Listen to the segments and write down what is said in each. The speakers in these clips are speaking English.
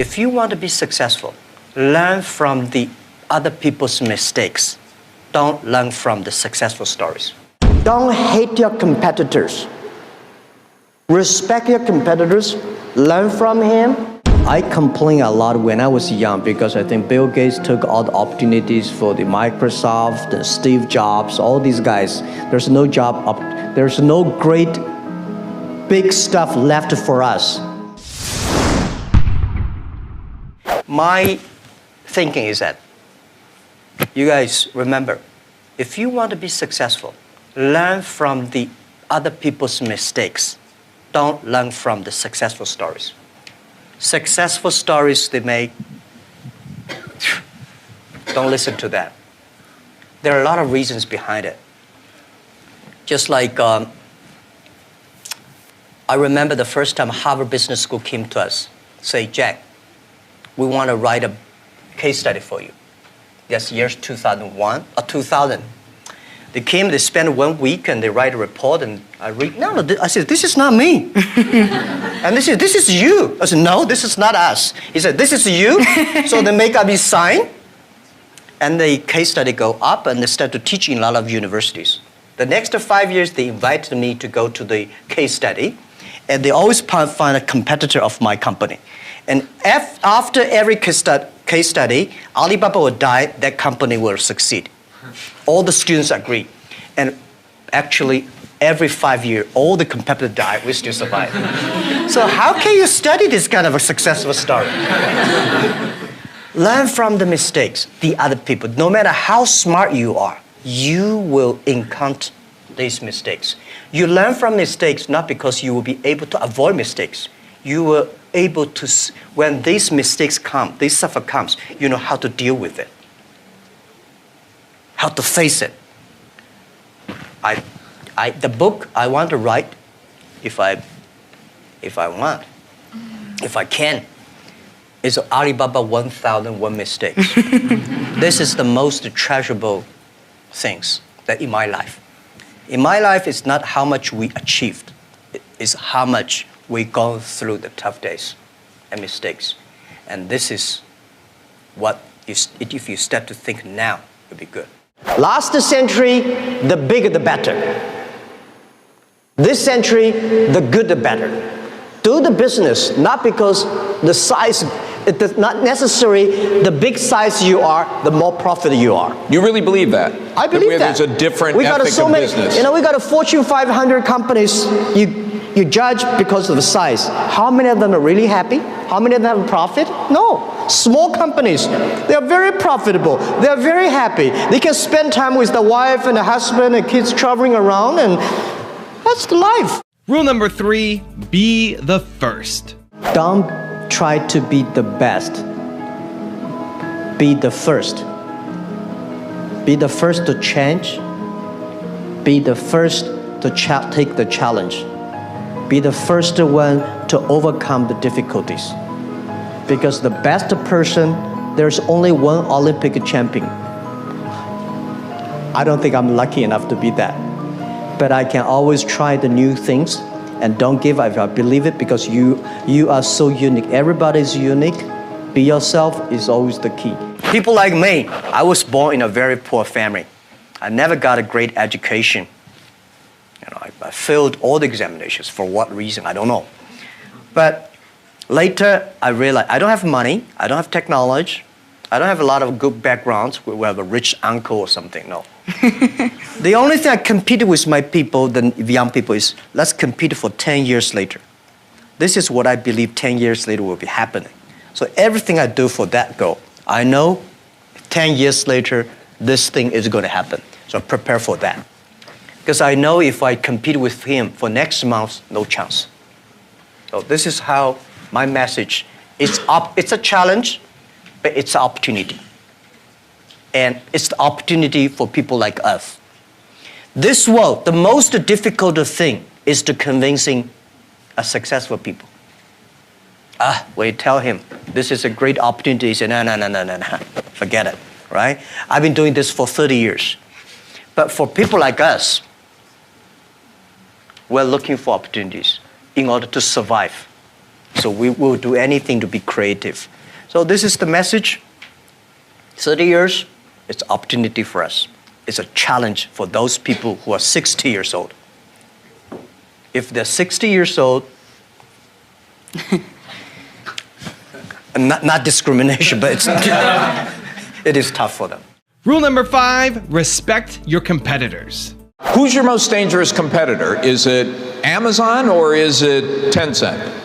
If you want to be successful, learn from the other people's mistakes. Don't learn from the successful stories. Don't hate your competitors. Respect your competitors. Learn from him. I complained a lot when I was young because I think Bill Gates took all the opportunities for the Microsoft, and Steve Jobs, all these guys. There's no job, there's no great big stuff left for us. My thinking is that, you guys remember, if you want to be successful, learn from the other people's mistakes. Don't learn from the successful stories. Successful stories they make, don't listen to that. There are a lot of reasons behind it. Just like, I remember the first time Harvard Business School came to us, say, Jack, we want to write a case study for you. That's years 2001 or 2000. They came, they spent 1 week and they write a report and I read, no, I said, this is not me. And they said, this is you. I said, no, this is not us. He said, this is you. So they make up his sign and the case study go up and they start to teach in a lot of universities. The next 5 years, they invited me to go to the case study and they always find a competitor of my company. And after every case study, Alibaba will die, that company will succeed. All the students agree. And actually, every 5 years, all the competitors die, we still survive. So how can you study this kind of a successful story? Learn from the mistakes, the other people. No matter how smart you are, you will encounter these mistakes. You learn from mistakes not because you will be able to avoid mistakes. You will able to, when these mistakes come, this suffer comes, you know how to deal with it. How to face it. The book I want to write, if I can, is Alibaba 1001 Mistakes. This is the most treasurable things that in my life. In my life, it's not how much we achieved, it's how much we go through the tough days and mistakes. And this is what, if you start to think now, it'll be good. Last century, the bigger the better. This century, the good the better. Do the business, not because the size, it is not necessary, the big size you are, the more profit you are. You really believe that? I believe that. There's a different ethic of business. You know, we got a Fortune 500 companies, you judge because of the size. How many of them are really happy? How many of them have a profit? No. Small companies, they are very profitable. They are very happy. They can spend time with the wife and the husband and kids traveling around, and that's the life. Rule number 3, be the first. Don't try to be the best. Be the first. Be the first to change. Be the first to take the challenge. Be the first one to overcome the difficulties. Because the best person, there's only one Olympic champion. I don't think I'm lucky enough to be that. But I can always try the new things and don't give up. I believe it because you are so unique. Everybody is unique. Be yourself is always the key. People like me, I was born in a very poor family. I never got a great education. You know, I failed all the examinations. For what reason, I don't know. But later, I realized I don't have money, I don't have technology, I don't have a lot of good backgrounds. We have a rich uncle or something, no. The only thing I competed with my people, the young people, is let's compete for 10 years later. This is what I believe 10 years later will be happening. So everything I do for that goal, I know 10 years later, this thing is going to happen. So prepare for that. Because I know if I compete with him for next month, no chance. So this is how my message is. It's a challenge, but it's an opportunity. And it's the opportunity for people like us. This world, the most difficult thing is to convincing a successful people. When you tell him, this is a great opportunity, he said, no, forget it, right? I've been doing this for 30 years. But for people like us, we're looking for opportunities in order to survive. So we will do anything to be creative. So this is the message. 30 years, it's opportunity for us. It's a challenge for those people who are 60 years old. If they're 60 years old, not discrimination, but it is tough for them. Rule number 5, respect your competitors. Who's your most dangerous competitor? Is it Amazon or is it Tencent?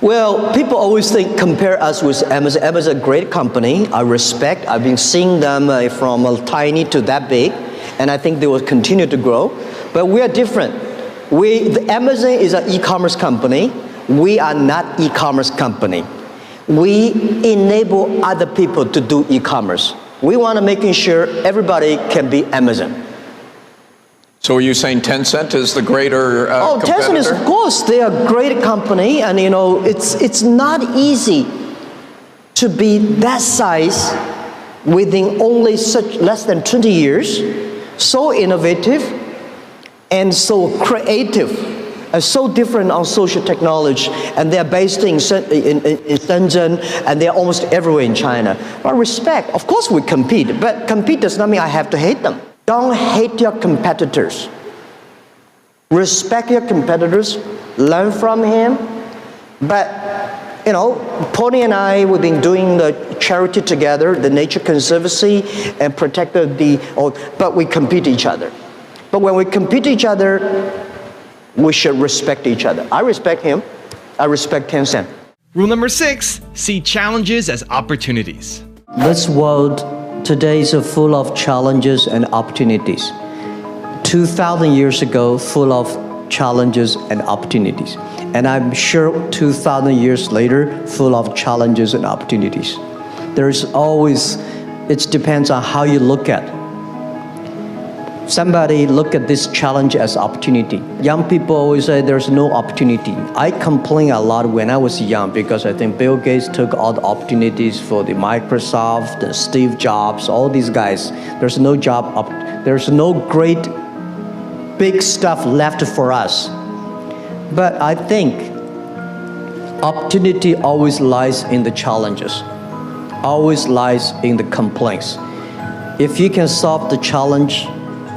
Well, people always compare us with Amazon. Amazon is a great company. I respect. I've been seeing them from tiny to that big, and I think they will continue to grow. But we are different. Amazon is an e-commerce company. We are not e-commerce company. We enable other people to do e-commerce. We want to making sure everybody can be Amazon. So are you saying Tencent is the greater competitor? Tencent is, of course, they are a great company, and it's not easy to be that size within only less than 20 years, so innovative and so creative, and so different on social technology, and they're based in Shenzhen, and they're almost everywhere in China. But respect, of course we compete, but compete does not mean I have to hate them. Don't hate your competitors. Respect your competitors, learn from him. But, Pony and I, we've been doing the charity together, the Nature Conservancy, and but we compete each other. But when we compete each other, we should respect each other. I respect him. I respect Tencent. Rule number 6, see challenges as opportunities. This world today is full of challenges and opportunities. 2,000 years ago, full of challenges and opportunities. And I'm sure 2,000 years later, full of challenges and opportunities. There's always, it depends on how you look at it. Somebody look at this challenge as opportunity. Young people always say there's no opportunity. I complain a lot when I was young because I think Bill Gates took all the opportunities for the Microsoft and Steve Jobs, all these guys. There's no job, there's no great big stuff left for us. But I think opportunity always lies in the challenges, always lies in the complaints. If you can solve the challenge,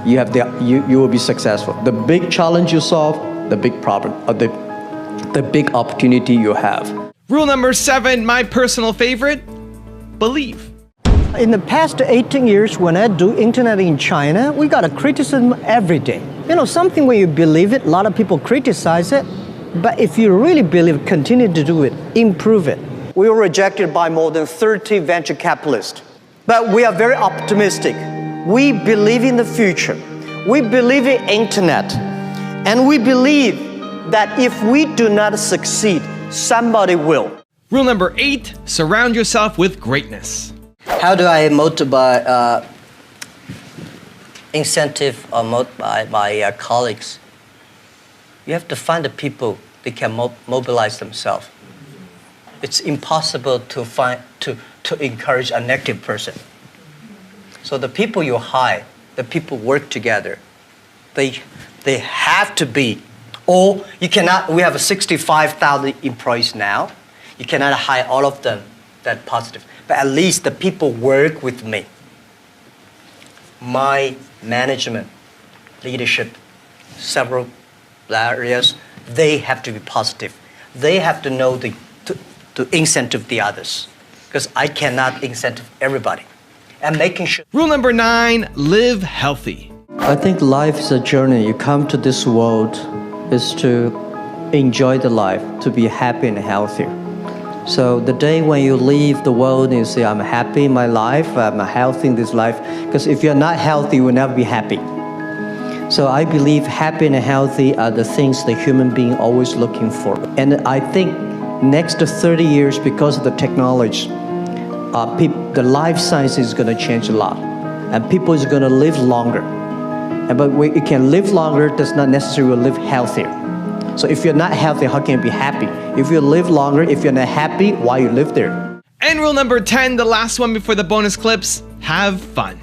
you will be successful. The big challenge you solve, the big problem, the big opportunity you have. Rule number 7, my personal favorite, believe. In the past 18 years, when I do internet in China, we got a criticism every day. Something when you believe it, a lot of people criticize it. But if you really believe it, continue to do it, improve it. We were rejected by more than 30 venture capitalists. But we are very optimistic. We believe in the future. We believe in internet. And we believe that if we do not succeed, somebody will. Rule number 8, surround yourself with greatness. How do I motivate, incentive or motivate my colleagues? You have to find the people that can mobilize themselves. It's impossible to encourage a negative person. So the people you hire, the people work together, they have to be, or you cannot, we have 65,000 employees now. You cannot hire all of them that positive, but at least the people work with me. My management, leadership, several areas, they have to be positive. They have to know to incentive the others, because I cannot incentive everybody. And making sure. Rule number 9, live healthy. I think life is a journey. You come to this world is to enjoy the life, to be happy and healthy. So the day when you leave the world and you say, I'm happy in my life, I'm healthy in this life, because if you're not healthy, you will never be happy. So I believe happy and healthy are the things the human being always looking for. And I think next to 30 years, because of the technology, the life science is going to change a lot. And people is going to live longer. But you can live longer, does not necessarily live healthier. So if you're not healthy, how can you be happy? If you live longer, if you're not happy, why you live there? And rule number 10, the last one before the bonus clips, have fun.